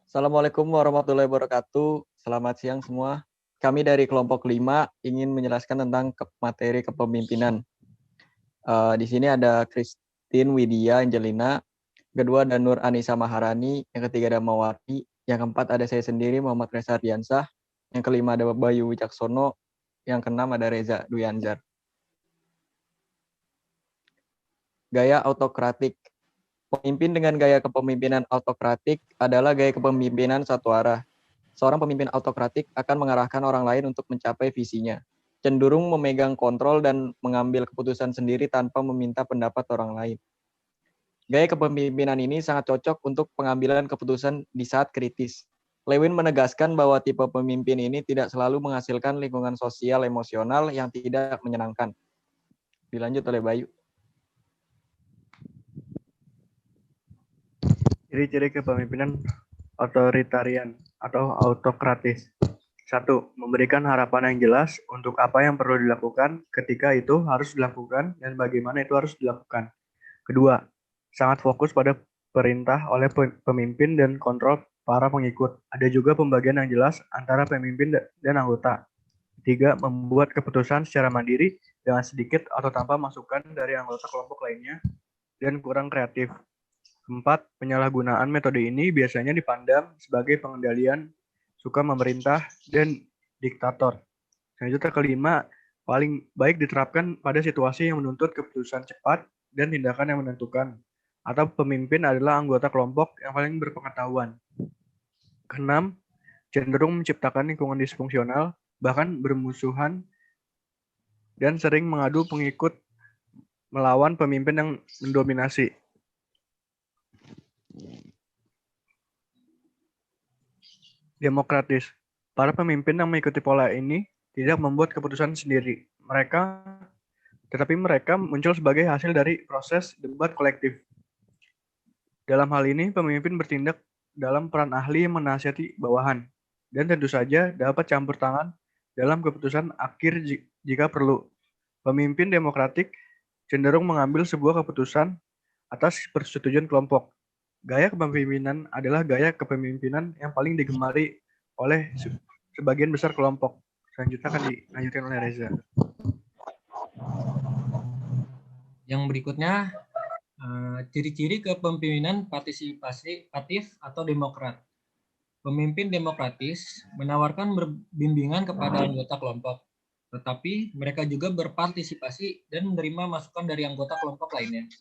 Assalamualaikum warahmatullahi wabarakatuh. Selamat siang semua. Kami dari kelompok 5 ingin menjelaskan tentang materi kepemimpinan. Di sini ada Christine Widya Angelina, kedua ada Nur Anissa Maharani, yang ketiga ada Mawati, yang keempat ada saya sendiri Muhammad Reza Ardiansah, yang kelima ada Bayu Wicaksono, yang keenam ada Reza Duyanzar. Gaya autokratik. Pemimpin dengan gaya kepemimpinan autokratik adalah gaya kepemimpinan satu arah. Seorang pemimpin autokratik akan mengarahkan orang lain untuk mencapai visinya, cenderung memegang kontrol dan mengambil keputusan sendiri tanpa meminta pendapat orang lain. Gaya kepemimpinan ini sangat cocok untuk pengambilan keputusan di saat kritis. Lewin menegaskan bahwa tipe pemimpin ini tidak selalu menghasilkan lingkungan sosial emosional yang tidak menyenangkan. Dilanjut oleh Bayu. Ciri-ciri kepemimpinan otoritarian atau autokratis. 1. Memberikan harapan yang jelas untuk apa yang perlu dilakukan ketika itu harus dilakukan dan bagaimana itu harus dilakukan. Kedua, sangat fokus pada perintah oleh pemimpin dan kontrol para pengikut. Ada juga pembagian yang jelas antara pemimpin dan anggota. Ketiga, membuat keputusan secara mandiri dengan sedikit atau tanpa masukan dari anggota kelompok lainnya dan kurang kreatif. Keempat, penyalahgunaan metode ini biasanya dipandang sebagai pengendalian, suka memerintah, dan diktator. Selanjutnya kelima, paling baik diterapkan pada situasi yang menuntut keputusan cepat dan tindakan yang menentukan. Atau pemimpin adalah anggota kelompok yang paling berpengetahuan. Keenam, cenderung menciptakan lingkungan disfungsional, bahkan bermusuhan, dan sering mengadu pengikut melawan pemimpin yang mendominasi. Demokratis. Para pemimpin yang mengikuti pola ini tidak membuat keputusan sendiri. Tetapi mereka muncul sebagai hasil dari proses debat kolektif. Dalam hal ini, pemimpin bertindak dalam peran ahli yang menasihati bawahan, dan tentu saja dapat campur tangan dalam keputusan akhir jika perlu. Pemimpin demokratik cenderung mengambil sebuah keputusan atas persetujuan kelompok. Gaya kepemimpinan adalah gaya kepemimpinan yang paling digemari oleh sebagian besar kelompok. Selanjutnya akan dilanjutkan oleh Reza. Yang berikutnya, ciri-ciri kepemimpinan partisipatif atau demokrat. Pemimpin demokratis menawarkan bimbingan kepada anggota kelompok, tetapi mereka juga berpartisipasi dan menerima masukan dari anggota kelompok lainnya.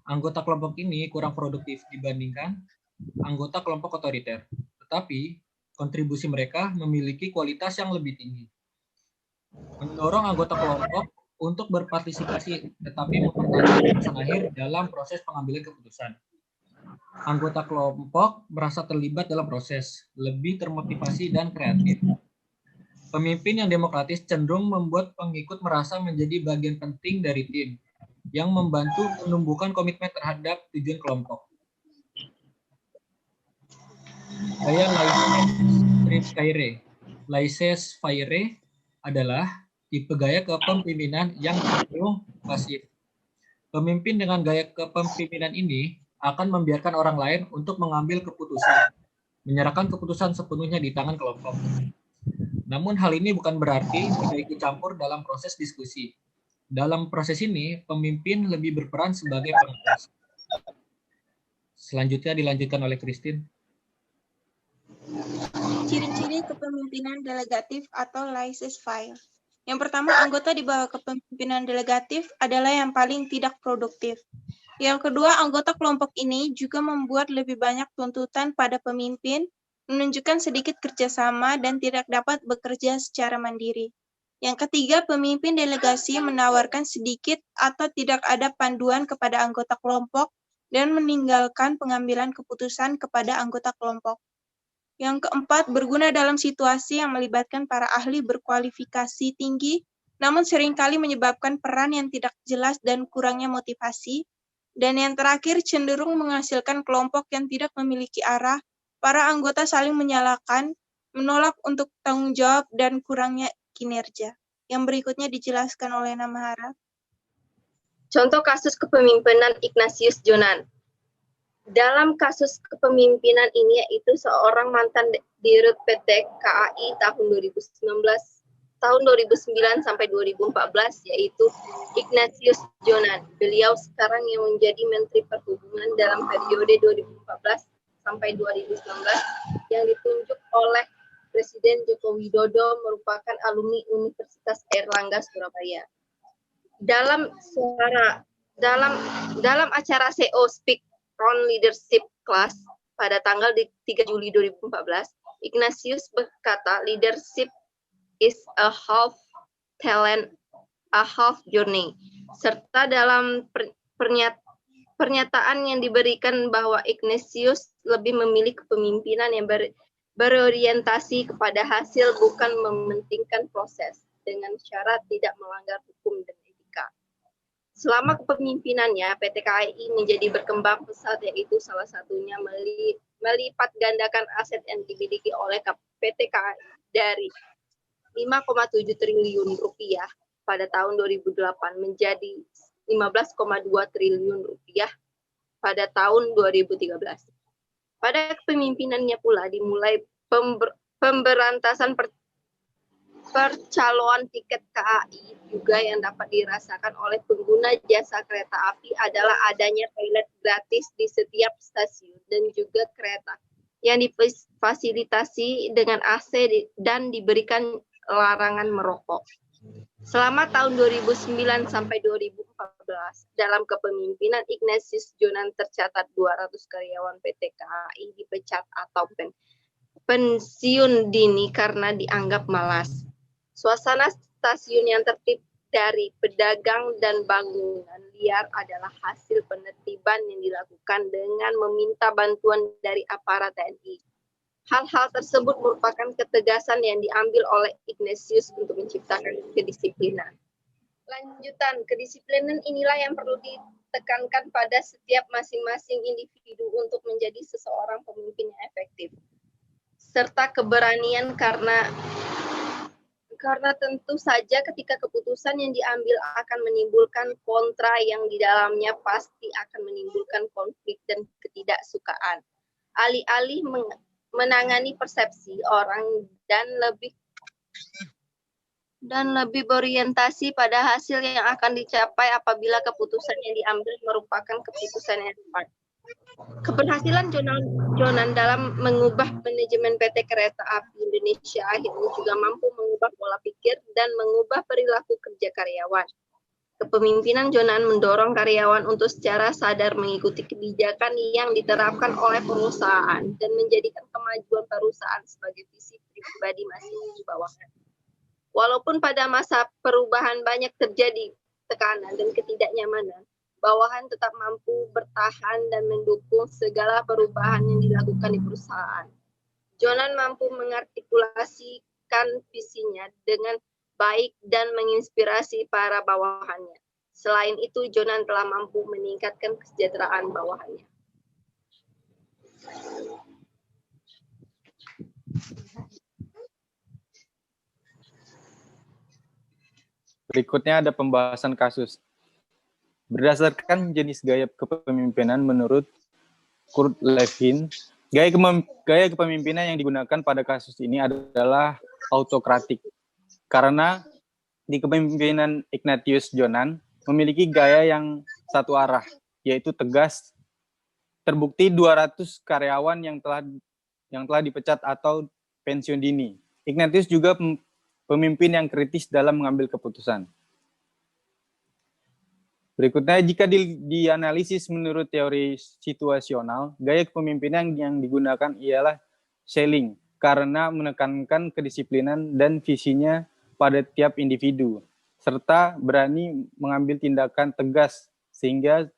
Anggota kelompok ini kurang produktif dibandingkan anggota kelompok otoriter, tetapi kontribusi mereka memiliki kualitas yang lebih tinggi. Mendorong anggota kelompok untuk berpartisipasi, tetapi mempertahankan keputusan akhir dalam proses pengambilan keputusan. Anggota kelompok merasa terlibat dalam proses, lebih termotivasi dan kreatif. Pemimpin yang demokratis cenderung membuat pengikut merasa menjadi bagian penting dari tim, yang membantu menumbuhkan komitmen terhadap tujuan kelompok. Gaya laissez-faire adalah tipe gaya kepemimpinan yang cenderung pasif. Pemimpin dengan gaya kepemimpinan ini akan membiarkan orang lain untuk mengambil keputusan, menyerahkan keputusan sepenuhnya di tangan kelompok. Namun hal ini bukan berarti tidak ikut campur dalam proses diskusi. Dalam proses ini, pemimpin lebih berperan sebagai pengawas. Selanjutnya dilanjutkan oleh Christine. Ciri-ciri kepemimpinan delegatif atau laissez-faire. Yang pertama, anggota di bawah kepemimpinan delegatif adalah yang paling tidak produktif. Yang kedua, anggota kelompok ini juga membuat lebih banyak tuntutan pada pemimpin, menunjukkan sedikit kerjasama dan tidak dapat bekerja secara mandiri. Yang ketiga, pemimpin delegasi menawarkan sedikit atau tidak ada panduan kepada anggota kelompok dan meninggalkan pengambilan keputusan kepada anggota kelompok. Yang keempat, berguna dalam situasi yang melibatkan para ahli berkualifikasi tinggi, namun seringkali menyebabkan peran yang tidak jelas dan kurangnya motivasi. Dan yang terakhir, cenderung menghasilkan kelompok yang tidak memiliki arah, para anggota saling menyalahkan, menolak untuk tanggung jawab, dan kurangnya kinerja. Yang berikutnya dijelaskan oleh Namahara. Contoh kasus kepemimpinan Ignatius Jonan. Dalam kasus kepemimpinan ini yaitu seorang mantan Dirut PT KAI tahun 2009 sampai 2014 yaitu Ignatius Jonan. Beliau sekarang yang menjadi Menteri Perhubungan dalam periode 2014 sampai 2019 yang ditunjuk oleh Presiden Joko Widodo merupakan alumni Universitas Airlangga Surabaya. Dalam acara CEO Speak on Leadership Class pada tanggal 3 Juli 2014, Ignatius berkata, leadership is a half talent, a half journey. Serta dalam pernyataan yang diberikan bahwa Ignatius lebih memilih kepemimpinan yang berorientasi kepada hasil bukan mementingkan proses dengan syarat tidak melanggar hukum dan etika. Selama kepemimpinannya, PT KAI menjadi berkembang pesat, yaitu salah satunya melipat gandakan aset yang dimiliki oleh PT KAI dari 5,7 triliun rupiah pada tahun 2008 menjadi 15,2 triliun rupiah pada tahun 2013. Pada kepemimpinannya pula dimulai pemberantasan percaloan tiket KAI juga yang dapat dirasakan oleh pengguna jasa kereta api adalah adanya toilet gratis di setiap stasiun dan juga kereta yang difasilitasi dengan AC dan diberikan larangan merokok. Selama tahun 2009 sampai 2014, dalam kepemimpinan Ignatius Jonan tercatat 200 karyawan PT KAI dipecat atau pensiun dini karena dianggap malas. Suasana stasiun yang tertib dari pedagang dan bangunan liar adalah hasil penertiban yang dilakukan dengan meminta bantuan dari aparat TNI. Hal-hal tersebut merupakan ketegasan yang diambil oleh Ignatius untuk menciptakan kedisiplinan. Lanjutan, kedisiplinan inilah yang perlu ditekankan pada setiap masing-masing individu untuk menjadi seseorang pemimpin yang efektif. Serta keberanian karena tentu saja ketika keputusan yang diambil akan menimbulkan kontra yang di dalamnya pasti akan menimbulkan konflik dan ketidaksukaan. Alih-alih menangani persepsi orang dan lebih berorientasi pada hasil yang akan dicapai apabila keputusan yang diambil merupakan keputusan yang tepat. Keberhasilan Jonan dalam mengubah manajemen PT Kereta Api Indonesia akhirnya juga mampu mengubah pola pikir dan mengubah perilaku kerja karyawan. Kepemimpinan Jonan mendorong karyawan untuk secara sadar mengikuti kebijakan yang diterapkan oleh perusahaan dan menjadikan kemajuan perusahaan sebagai visi pribadi masing-masing bawahan. Walaupun pada masa perubahan banyak terjadi tekanan dan ketidaknyamanan, bawahan tetap mampu bertahan dan mendukung segala perubahan yang dilakukan di perusahaan. Jonan mampu mengartikulasikan visinya dengan baik dan menginspirasi para bawahannya. Selain itu, Jonan telah mampu meningkatkan kesejahteraan bawahannya. Berikutnya ada pembahasan kasus. Berdasarkan jenis gaya kepemimpinan menurut Kurt Lewin, gaya kepemimpinan yang digunakan pada kasus ini adalah autokratik. Karena di kepemimpinan Ignatius Jonan memiliki gaya yang satu arah, yaitu tegas. Terbukti 200 karyawan yang telah dipecat atau pensiun dini. Ignatius juga pemimpin yang kritis dalam mengambil keputusan. Berikutnya, jika dianalisis menurut teori situasional, gaya kepemimpinan yang digunakan ialah Schelling, karena menekankan kedisiplinan dan visinya pada tiap individu, serta berani mengambil tindakan tegas sehingga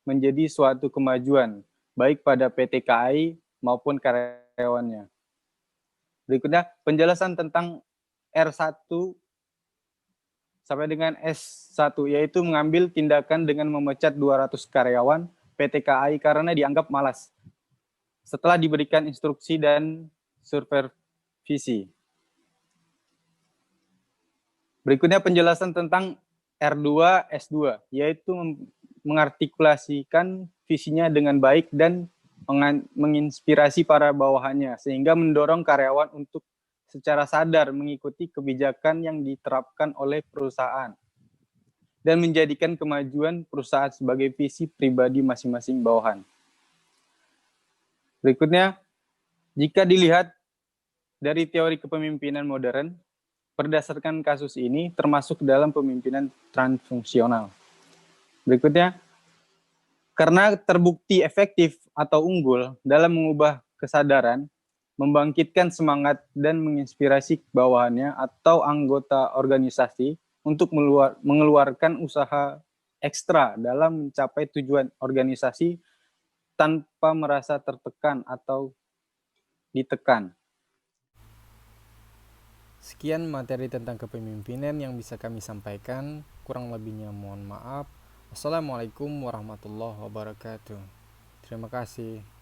menjadi suatu kemajuan, baik pada PT KAI maupun karyawannya. Berikutnya, penjelasan tentang R1 sampai dengan S1, yaitu mengambil tindakan dengan memecat 200 karyawan PT KAI karena dianggap malas, setelah diberikan instruksi dan supervisi. Berikutnya penjelasan tentang R2, S2, yaitu mengartikulasikan visinya dengan baik dan menginspirasi para bawahannya, sehingga mendorong karyawan untuk secara sadar mengikuti kebijakan yang diterapkan oleh perusahaan dan menjadikan kemajuan perusahaan sebagai visi pribadi masing-masing bawahan. Berikutnya, jika dilihat dari teori kepemimpinan modern, berdasarkan kasus ini termasuk dalam pemimpinan transfungsional. Berikutnya, karena terbukti efektif atau unggul dalam mengubah kesadaran, membangkitkan semangat dan menginspirasi bawahannya atau anggota organisasi untuk mengeluarkan usaha ekstra dalam mencapai tujuan organisasi tanpa merasa tertekan atau ditekan. Sekian materi tentang kepemimpinan yang bisa kami sampaikan. Kurang lebihnya mohon maaf. Wassalamualaikum warahmatullahi wabarakatuh. Terima kasih.